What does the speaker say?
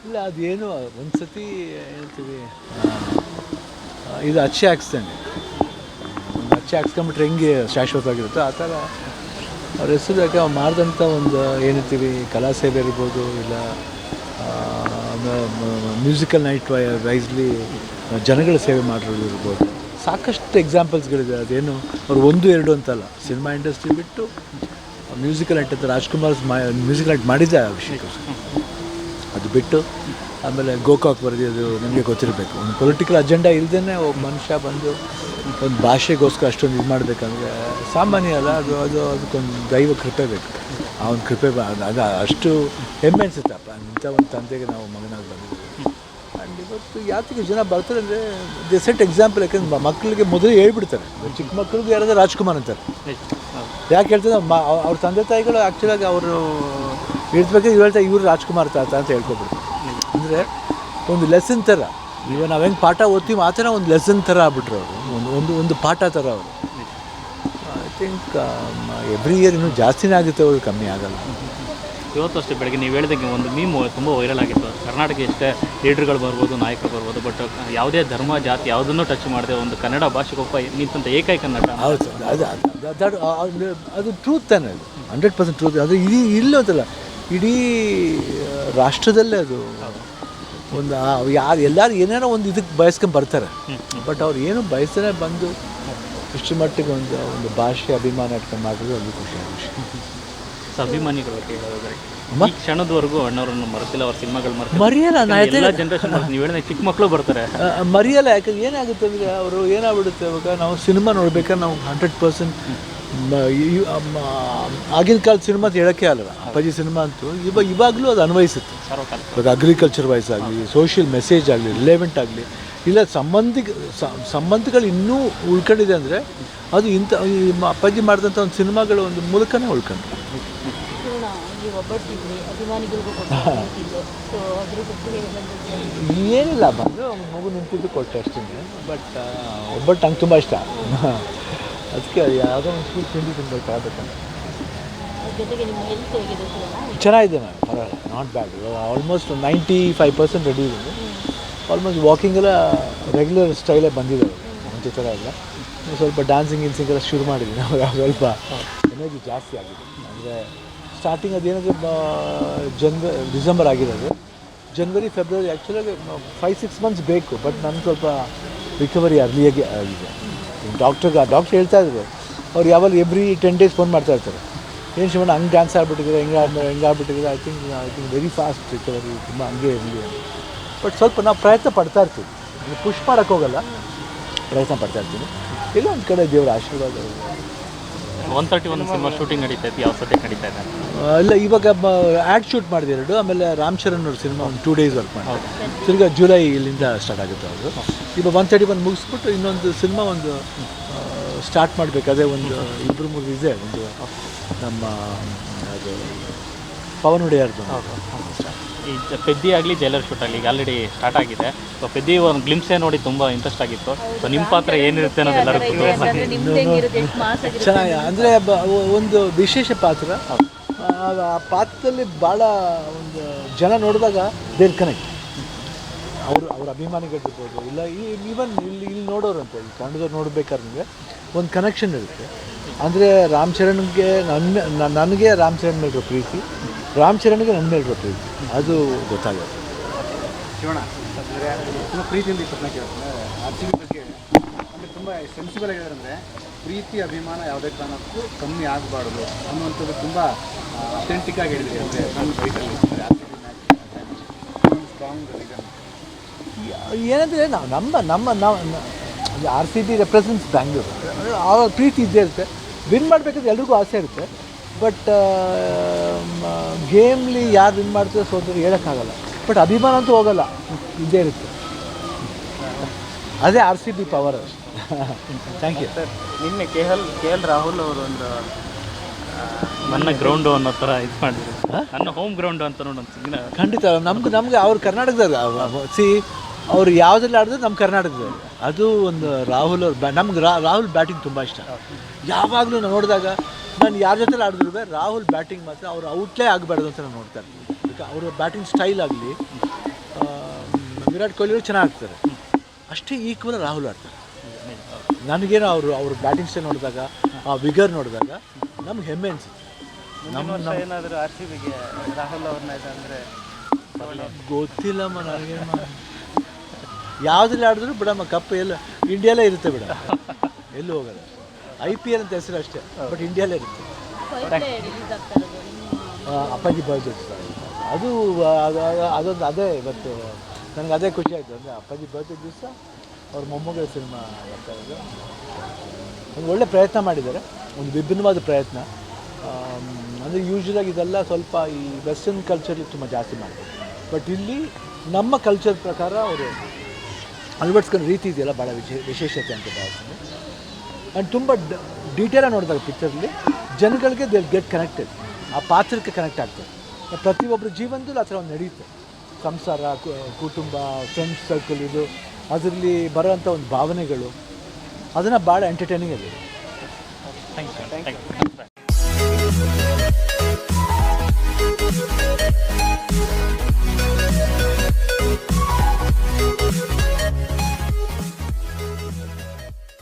ಇಲ್ಲ ಅದೇನು ಒಂದು ಸತಿ ಹೇಳ್ತೀವಿ ಇದು ಅಚ್ಚೆ ಹಾಕ್ಸ್ದಂಗೆ ಅಚ್ಚೆ ಹಾಕ್ಸ್ಕೊಂಬಿಟ್ರೆ ಹೆಂಗೆ ಶಾಶ್ವತವಾಗಿರುತ್ತೋ ಆ ಥರ ಅವ್ರ ಹೆಸರು ಯಾಕೆ ಅವ್ರು ಮಾಡಿದಂಥ ಒಂದು ಏನಂತೀವಿ ಕಲಾ ಸೇವೆ ಇರ್ಬೋದು, ಇಲ್ಲ ಮ್ಯೂಸಿಕಲ್ ನೈಟ್ ವೈಸ್ಲಿ ಜನಗಳ ಸೇವೆ ಮಾಡಿರೋದು ಇರ್ಬೋದು. ಸಾಕಷ್ಟು ಎಕ್ಸಾಂಪಲ್ಸ್ಗಳಿದೆ. ಅದೇನು ಅವ್ರು 1-2 ಅಂತಲ್ಲ, ಸಿನಿಮಾ ಇಂಡಸ್ಟ್ರಿ ಬಿಟ್ಟು ಮ್ಯೂಸಿಕಲ್ ನೈಟ್ ಅಂತ ರಾಜ್ಕುಮಾರ್ ಮ್ಯೂಸಿಕಲ್ ನೈಟ್ ಮಾಡಿದ್ದೆ ಅಭಿಷೇಕ್. ಅದು ಬಿಟ್ಟು ಆಮೇಲೆ ಗೋಕಾಕ್ ಬರೆದಿದ್ದು ನಿಮಗೆ ಗೊತ್ತಿರಬೇಕು. ಒಂದು ಪೊಲಿಟಿಕಲ್ ಅಜೆಂಡಾ ಇಲ್ಲದೇ ಒಬ್ಬ ಮನುಷ್ಯ ಬಂದು ಒಂದು ಭಾಷೆಗೋಸ್ಕರ ಅಷ್ಟೊಂದು ಇದು ಮಾಡಬೇಕಂದ್ರೆ ಸಾಮಾನ್ಯ ಅಲ್ಲ. ಅದಕ್ಕೊಂದು ದೈವ ಕೃಪೆ ಬೇಕು. ಆ ಒಂದು ಕೃಪೆ ಅದು ಅಷ್ಟು ಹೆಮ್ಮೆ ಅನಿಸುತ್ತಪ್ಪ, ಇಂಥ ಒಂದು ತಂದೆಗೆ ನಾವು ಮಗನಾಗಿ ಬಂದಿದ್ದೀವಿ. ಆ್ಯಂಡ್ ಇವತ್ತು ಯಾತಿಗೆ ಜನ ಬರ್ತಾರೆ ಅಂದರೆ ದೇ ಸೆಟ್ ಎಕ್ಸಾಂಪಲ್. ಯಾಕಂದ್ರೆ ಮಕ್ಕಳಿಗೆ ಮೊದಲು ಹೇಳ್ಬಿಡ್ತಾರೆ, ಚಿಕ್ಕ ಮಕ್ಕಳಿಗೆ ಯಾರಾದರೂ ರಾಜ್ಕುಮಾರ್ ಅಂತಾರೆ. ಯಾಕೆ ಹೇಳ್ತಾರೆ, ಅವ್ರ ತಂದೆ ತಾಯಿಗಳು ಆ್ಯಕ್ಚುಲಾಗಿ ಅವರು ಇರ್ಬೇಕಾದ್ರೆ ಹೇಳ್ತಾರೆ ಇವರು ರಾಜ್ಕುಮಾರ್ ತಾತ ಅಂತ ಹೇಳ್ಕೊಬಿಡ್ತಾರೆ. ಅಂದರೆ ಒಂದು ಲೆಸನ್ ಥರ, ಇವಾಗ ನಾವು ಹೆಂಗೆ ಪಾಠ ಓದ್ತೀವಿ ಆ ಥರ ಒಂದು ಲೆಸನ್ ಥರ ಆಗ್ಬಿಟ್ರು ಅವರು, ಒಂದು ಪಾಠ ಥರ ಅವರು. ಐ ಥಿಂಕ್ ಎವ್ರಿ ಇಯರ್ ಇನ್ನೂ ಜಾಸ್ತಿನೇ ಆಗುತ್ತೆ, ಅವರು ಕಮ್ಮಿ ಆಗಲ್ಲ. ಇವತ್ತು ಅಷ್ಟೇ ಬೆಳಗ್ಗೆ ನೀವು ಹೇಳಿದಂಗೆ ಒಂದು ಮೀಮು ತುಂಬ ವೈರಲ್ ಆಗಿತ್ತು. ಕರ್ನಾಟಕ ಎಷ್ಟೇ ಲೀಡ್ರ್ಗಳು ಬರ್ಬೋದು, ನಾಯಕರು ಬರ್ಬೋದು, ಬಟ್ ಯಾವುದೇ ಧರ್ಮ ಜಾತಿ ಯಾವುದನ್ನು ಟಚ್ ಮಾಡದೆ ಒಂದು ಕನ್ನಡ ಭಾಷೆಗೊಬ್ಬ ನಿಂತಂಥ ಏಕೈಕ ನಟ. ಹೌದು, ಅದು ಟ್ರೂತ್ ತಾನೆ, ಅದು 100% ಟ್ರೂತ್. ಅದು ಇಲ್ಲೂ ಅಂತಲ್ಲ, ಇಡೀ ರಾಷ್ಟ್ರದಲ್ಲೇ ಅದು ಒಂದು ಎಲ್ಲರೂ ಏನೇನೋ ಒಂದು ಇದಕ್ಕೆ ಬಯಸ್ಕೊಂಡು ಬರ್ತಾರೆ. ಬಟ್ ಅವ್ರು ಏನು ಬಯಸನೇ ಬಂದು ಇಷ್ಟು ಮಟ್ಟಿಗೆ ಒಂದು ಭಾಷೆ ಅಭಿಮಾನ ಇಟ್ಕೊಂಡು ಮಾಡಿದ್ರು ಅದು ಖುಷಿ. ಅಭಿಮಾನಿಗಳು ಈ ಕ್ಷಣದವರೆಗೂ ಅಣ್ಣವ್ರನ್ನು ಮರೆತಿಲ್ಲ, ಅವ್ರ ಸಿನಿಮಾಗಳು ಮರೆಯಲ್ಲ. ಎಲ್ಲ ಜನರೇಷನ್ ನೀವು ಹೇಳಿದ ಚಿಕ್ಕ ಮಕ್ಕಳು ಬರ್ತಾರೆ, ಮರೆಯಲ್ಲ. ಯಾಕಂದ್ರೆ ಏನಾಗುತ್ತೆ ಅಂದರೆ ಅವರು ಏನಾಗ್ಬಿಡುತ್ತೆ, ಇವಾಗ ನಾವು ಸಿನಿಮಾ ನೋಡ್ಬೇಕಾದ್ರೆ ನಾವು 100% ಆಗಿನ ಕಾಲದ ಸಿನಿಮಾ ಅಂತ ಹೇಳೋಕ್ಕೆ ಆಗಲ್ಲ. ಅಪ್ಪಾಜಿ ಸಿನಿಮಾ ಅಂತೂ ಇವಾಗಲೂ ಅದು ಅನ್ವಯಿಸುತ್ತೆ. ಇವಾಗ ಅಗ್ರಿಕಲ್ಚರ್ ವೈಸ್ ಆಗಲಿ, ಸೋಷಿಯಲ್ ಮೆಸೇಜ್ ಆಗಲಿ, ರಿಲೆವೆಂಟ್ ಆಗಲಿ, ಇಲ್ಲ ಸಂಬಂಧಗಳು ಇನ್ನೂ ಉಳ್ಕೊಂಡಿದೆ ಅಂದರೆ ಅದು ಇಂಥ ಅಪ್ಪಾಜಿ ಮಾಡಿದಂಥ ಒಂದು ಸಿನಿಮಾಗಳ ಒಂದು ಮೂಲಕನೇ ಉಳ್ಕೊಂಡು. ಏನಿಲ್ಲ, ಬಂದು ಮಗು ನಿಂತಿದ್ದು ಕೊಟ್ಟೆ ಅಷ್ಟೇ. ಬಟ್ ಒಬ್ಬಟ್ಟು ನಂಗೆ ತುಂಬ ಇಷ್ಟ, ಅದಕ್ಕೆ ಯಾವುದೋ ಒಂದು ಸ್ಕೂಲ್ ತಿಂಡಿ ತಿನ್ಬೇಕು ಆಗಬೇಕಂತ. ಚೆನ್ನಾಗಿದೆ ಮ್ಯಾಮ್, ಪರವಾಗಿಲ್ಲ, ನಾಟ್ ಬ್ಯಾಡ್. ಆಲ್ಮೋಸ್ಟ್ 95% ರೆಡಿ ಇದೆ. ಆಲ್ಮೋಸ್ಟ್ ವಾಕಿಂಗೆಲ್ಲ ರೆಗ್ಯುಲರ್ ಸ್ಟೈಲೇ ಬಂದಿದೆ, ಮುಂಚೆ ಥರ ಇಲ್ಲ. ಸ್ವಲ್ಪ ಡ್ಯಾನ್ಸಿಂಗ್ ಎಲ್ಲ ಶುರು ಮಾಡಿದ್ದೀನಿ. ನಾವು ಸ್ವಲ್ಪ ಎನರ್ಜಿ ಜಾಸ್ತಿ ಆಗಿದೆ. ಅಂದರೆ ಸ್ಟಾರ್ಟಿಂಗ್ ಅದೇನಾದರೂ ಡಿಸೆಂಬರ್ ಆಗಿರೋದು, ಜನವರಿ ಫೆಬ್ರವರಿ ಆ್ಯಕ್ಚುಲಾಗಿ 5-6 ಮಂತ್ಸ್ ಬೇಕು. ಬಟ್ ನನಗೆ ಸ್ವಲ್ಪ ರಿಕವರಿ ಅರ್ಲಿಯಾಗಿ ಆಗಿದೆ. ಡಾಕ್ಟರ್ ಹೇಳ್ತಾ ಇದ್ರು, ಅವ್ರು ಯಾವಾಗ ಎವ್ರಿ 10 days ಫೋನ್ ಮಾಡ್ತಾ ಇರ್ತಾರೆ, ಏನು ಶಿವಣ್ಣ ಹಂಗೆ ಡ್ಯಾನ್ಸ್ ಆಗ್ಬಿಟ್ಟಿದ್ರೆ ಹೆಂಗೆ ಆಗ್ಬಿಟ್ಟಿದ್ರೆ. I think very fast recovery, ತುಂಬ ಹಂಗೆ ಇರಲಿ. ಬಟ್ ಸ್ವಲ್ಪ ನಾವು ಪ್ರಯತ್ನ ಪಡ್ತಾ ಇರ್ತೀವಿ, ಪುಷ್ ಮಾಡೋಕ್ಕೆ ಹೋಗಲ್ಲ, ಪ್ರಯತ್ನ ಪಡ್ತಾ ಇರ್ತೀನಿ. ಇಲ್ಲ ಒಂದು ಕಡೆ ದೇವರ ಆಶೀರ್ವಾದ. 131 ಸಿನಿಮಾ ಶೂಟಿಂಗ್ ನಡೀತಾ ಇತ್ತು, ಯಾವ ಸದ್ಯಕ್ಕೆ ನಡೀತಾ ಇದೆ? ಇಲ್ಲ, ಇವಾಗ ಆ್ಯಡ್ ಶೂಟ್ ಮಾಡಿದೆ 2. ಆಮೇಲೆ ರಾಮ್ ಚರಣ್ ಅವ್ರ ಸಿನಿಮಾ ಒಂದು 2 days ವರ್ಕ್ ಮಾಡಿ, ತಿರ್ಗಾ ಜುಲೈ ಇಲ್ಲಿಂದ ಸ್ಟಾರ್ಟ್ ಆಗುತ್ತೆ ಅವರು. ಇವಾಗ 131 ಮುಗಿಸ್ಬಿಟ್ಟು ಇನ್ನೊಂದು ಸಿನಿಮಾ ಒಂದು ಸ್ಟಾರ್ಟ್ ಮಾಡಬೇಕು. ಅದೇ ಒಂದು 2-3 ಇದೆ. ಒಂದು ನಮ್ಮ ಅದು ಪವನ್ ಒಡೆಯರ್ದು ಈ ಪೆದ್ದಿ ಆಗಲಿ ಜೈಲರ್ ಶೂಟ್ ಆಗಲಿ ಈಗ ಆಲ್ರೆಡಿ ಸ್ಟಾರ್ಟ್ ಆಗಿದೆ. ಸೊ ಪೆದ್ದಿ ಒಂದು ಗ್ಲಿಮ್ಸೇ ನೋಡಿ ತುಂಬ ಇಂಟ್ರೆಸ್ಟ್ ಆಗಿತ್ತು. ಸೊ ನಿಮ್ಮ ಪಾತ್ರ ಏನಿರುತ್ತೆ ಅನ್ನೋದು ಎಲ್ಲರಿಗೂ ಚೆನ್ನಾಗಿ, ಅಂದರೆ ಒಂದು ವಿಶೇಷ ಪಾತ್ರ. ಆ ಪಾತ್ರದಲ್ಲಿ ಭಾಳ ಒಂದು ಜನ ನೋಡಿದಾಗ ದೇರ್ ಕನೆಕ್ಟ್, ಅವ್ರ ಅಭಿಮಾನಿಗಳಿರ್ಬೋದು, ಇಲ್ಲ ಈವನ್ ಇಲ್ಲಿ ನೋಡೋರು ಅಂತ ಈ ಕನ್ನಡದವ್ರು ನೋಡ್ಬೇಕಾದ್ರೆ ನಿಮಗೆ ಒಂದು ಕನೆಕ್ಷನ್ ಇರುತ್ತೆ. ಅಂದರೆ ರಾಮ್ ಚರಣ್ಗೆ ನನಗೆ ರಾಮ್ ಚರಣ್ ಮೇಲಿರೋ ಪ್ರೀತಿ, ರಾಮ್ ಚರಣ್ಗೆ ನನ್ನ ಮೇಲಿರೋ ಪ್ರೀತಿ, ಅದು ಗೊತ್ತಾಗುತ್ತೆ. ಶಿವಣ್ಣ ತುಂಬ ಪ್ರೀತಿಯಿಂದ ಈ ಪ್ರಶ್ನೆ ಕೇಳ್ತಾರೆ. RCB ಬಗ್ಗೆ ಅಂದರೆ ತುಂಬ ಸೆನ್ಸಿಬಲ್ ಆಗಿದ್ದಾರೆ. ಅಂದರೆ ಪ್ರೀತಿ ಅಭಿಮಾನ ಯಾವುದೇ ಕಾರಣಕ್ಕೂ ಕಮ್ಮಿ ಆಗಬಾರ್ದು ಅನ್ನುವಂಥದ್ದು ತುಂಬ ಅಥೆಂಟಿಕ್ ಆಗಿ ಹೇಳಿದ್ರಿ. ಅಂದರೆ ನನ್ನ ಬೈಕಲ್ಲಿ ಸ್ಟ್ರಾಂಗ್ ಏನಂದರೆ ನಾವು RCB ರೆಪ್ರೆಸೆಂಟ್ಸ್ ಬ್ಯಾಂಗ್ಳೂರು. ಅವ್ರ ಪ್ರೀತಿ ಇದ್ದೇ ಇರುತ್ತೆ. ವಿನ್ ಮಾಡಬೇಕಾದ್ರೆ ಎಲ್ರಿಗೂ ಆಸೆ ಇರುತ್ತೆ. ಬಟ್ ಗೇಮ್ಲಿ ಯಾರು ವಿನ್ ಮಾಡ್ತಾರೆ ಸೋದ್ರೆ ಹೇಳೋಕ್ಕಾಗಲ್ಲ. ಬಟ್ ಅಭಿಮಾನ ಅಂತೂ ಹೋಗಲ್ಲ, ಇದ್ದೇ ಇರುತ್ತೆ. ಅದೇ R C B power. Thank you. Sir ನಿನ್ನೆ ಕೆ ಎಲ್ ರಾಹುಲ್ ಅವರು ಒಂದು ನನ್ನ ಗ್ರೌಂಡು ಅನ್ನೋ ಥರ ಇದು ಮಾಡಿದ್ರು, ನನ್ನ ಹೋಮ್ ಗ್ರೌಂಡು ಅಂತ ನೋಡಿ ಒಂದು ಖಂಡಿತ ನಮ್ಗೆ ಅವ್ರು ಕರ್ನಾಟಕದಾಗ ಅವ್ರು ಯಾವುದ್ರಲ್ಲಿ ಆಡಿದ್ರು ನಮ್ಮ ಕರ್ನಾಟಕದಲ್ಲಿ. ಅದು ಒಂದು ರಾಹುಲ್ ಅವ್ರು ನಮ್ಗೆ ರಾಹುಲ್ ಬ್ಯಾಟಿಂಗ್ ತುಂಬ ಇಷ್ಟ. ಯಾವಾಗಲೂ ನಾವು ನೋಡಿದಾಗ ನಾನು ಯಾರ ಜೊತೆಲಿ ಆಡಿದ್ರು ರಾಹುಲ್ ಬ್ಯಾಟಿಂಗ್ ಮಾತ್ರ ಅವ್ರು ಔಟ್ಲೇ ಆಗಬಾರ್ದು ಅಂತ ನಾನು ನೋಡ್ತಾರೆ. ಅದಕ್ಕೆ ಅವರ ಬ್ಯಾಟಿಂಗ್ ಸ್ಟೈಲ್ ಆಗಲಿ, ವಿರಾಟ್ ಕೊಹ್ಲಿ ಅವರು ಚೆನ್ನಾಗಿ ಆಡ್ತಾರೆ, ಅಷ್ಟೇ ಈಕ್ವಲ್ ರಾಹುಲ್ ಆಡ್ತಾರೆ. ನನಗೇನೋ ಅವ್ರ ಬ್ಯಾಟಿಂಗ್ ಸ್ಟೈಲ್ ನೋಡಿದಾಗ, ಆ ವಿಗರ್ ನೋಡಿದಾಗ ನಮ್ಗೆ ಹೆಮ್ಮೆ ಅನಿಸುತ್ತೆ. ನಮ್ಮ ಏನಾದರೂ ಆರ್ ಸಿ ಬಿಗೆ ರಾಹುಲ್ ಅವ್ರನ್ನ ಅಂದರೆ ಗೊತ್ತಿಲ್ಲಮ್ಮ ನನಗೆ. ಯಾವುದ್ರಲ್ಲಿ ಆಡಿದ್ರು ಬಿಡಮ್ಮ, ಕಪ್ ಎಲ್ಲ ಇಂಡಿಯಾಲೇ ಇರುತ್ತೆ ಬಿಡ, ಎಲ್ಲೂ ಹೋಗಲ್ಲ. IPL ಅಂತ ಹೆಸರು ಅಷ್ಟೇ, ಬಟ್ ಇಂಡಿಯಾಲೇ ಇರುತ್ತೆ. ಅಪ್ಪಾಜಿ ಬರ್ತ್ಡೇ ಅದು ಅದೊಂದು ಅದೇ ಇವತ್ತು ನನಗೆ ಅದೇ ಖುಷಿ ಆಯಿತು. ಅಂದರೆ ಅಪ್ಪಾಜಿ ಬರ್ತ್ಡೇ ದಿವಸ ಅವ್ರ ಮೊಮ್ಮಗಳ ಸಿನಿಮಾ ಬರ್ತಾ ಇರೋದು. ಒಂದು ಒಳ್ಳೆ ಪ್ರಯತ್ನ ಮಾಡಿದ್ದಾರೆ, ಒಂದು ವಿಭಿನ್ನವಾದ ಪ್ರಯತ್ನ. ಅಂದರೆ ಯೂಶ್ವಲಾಗಿ ಇದೆಲ್ಲ ಸ್ವಲ್ಪ ಈ ವೆಸ್ಟರ್ನ್ ಕಲ್ಚರ್ಲಿ ತುಂಬ ಜಾಸ್ತಿ ಮಾಡ್ತಾರೆ, ಬಟ್ ಇಲ್ಲಿ ನಮ್ಮ ಕಲ್ಚರ್ ಪ್ರಕಾರ ಅವರು ಅಳವಡಿಸ್ಕೊಂಡು ರೀತಿ ಇದೆಯಲ್ಲ ಭಾಳ ವಿಶೇಷತೆ ಅಂತ ಭಾವಿಸ್ತೀನಿ. ಆ್ಯಂಡ್ ತುಂಬ ಡೀಟೇಲಾಗಿ ನೋಡಿದಾಗ ಪಿಕ್ಚರಲ್ಲಿ ಜನಗಳಿಗೆ ದೇ ಗೆಟ್ ಕನೆಕ್ಟೆಡ್, ಆ ಪಾತ್ರಕ್ಕೆ ಕನೆಕ್ಟ್ ಆಗ್ತದೆ. ಪ್ರತಿಯೊಬ್ಬರ ಜೀವನದಲ್ಲೂ ಆ ಥರ ಒಂದು ನಡೆಯುತ್ತೆ. ಸಂಸಾರ, ಕುಟುಂಬ, ಫ್ರೆಂಡ್ಸ್ ಸರ್ಕಲ್, ಇದು ಅದರಲ್ಲಿ ಬರೋವಂಥ ಒಂದು ಭಾವನೆಗಳು, ಅದನ್ನು ಭಾಳ ಎಂಟರ್ಟೈನಿಂಗ್ ಆಗಿದೆ. Thank you.